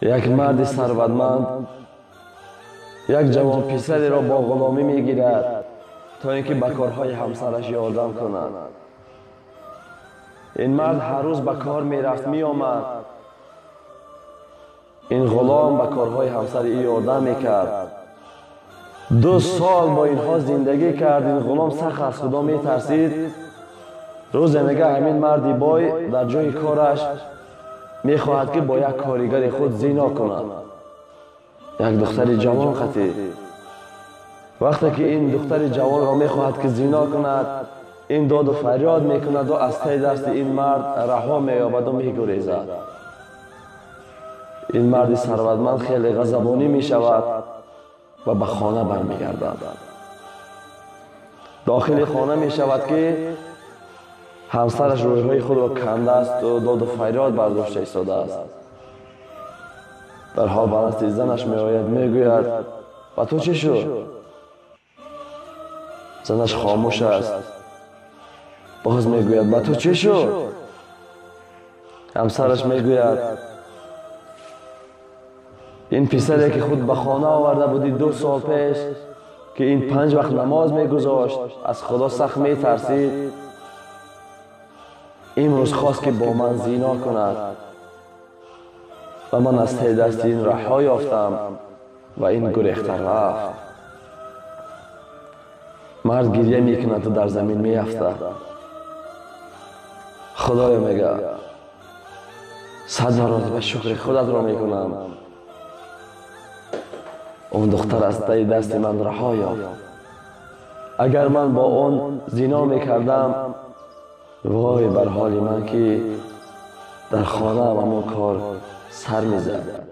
یک مرد ثروتمند یک جوان پسری را با غلامی میگیرد تا اینکه به کارهای همسرش یاردم کند. این مرد هر روز به کار میرفت میآمد. این غلام به کارهای همسر او یاردم میکرد. 2 سال با اینها زندگی کرد. این غلام سخت از خدا میترسید. روز میگه همین مردی بای در جای کارش میخواهد که با یک کارگر خود زنا کند. یک دختر جوان خطی. وقتی که این دختر جوان را میخواهد که زنا کند، این داد و فریاد میکند و از ته دست این مرد رها مییابد و میگریزد. این مرد ثروتمند خیلی غضبانی میشود و به خانه برمیگردد. داخل خانه میشود که همسرش رویهای خود را کنده است و داد و فریاد برداشته ایستاده است. در حال برست زنش میآید میگوید و تو چی شد؟ زنش خاموش است. باز میگوید با تو چی شد؟ همسرش میگوید این پسری که خود به خانه آورده بودی 2 سال پیش که این 5 وقت نماز میگذاشت، از خدا سخت میترسید، امروز خواست که با من زنا کند و من از ته دست این رها یافتم و این گریخته رفت. مرد گریه میکند و در زمین میافتد. خدایا میگه 100 مرتبه شکر خودت را میکنم، اون دختر از ته دست من رها یافت. اگر من با اون زنا میکردم، وای بر حال من که در خانه همون کار سر میزد.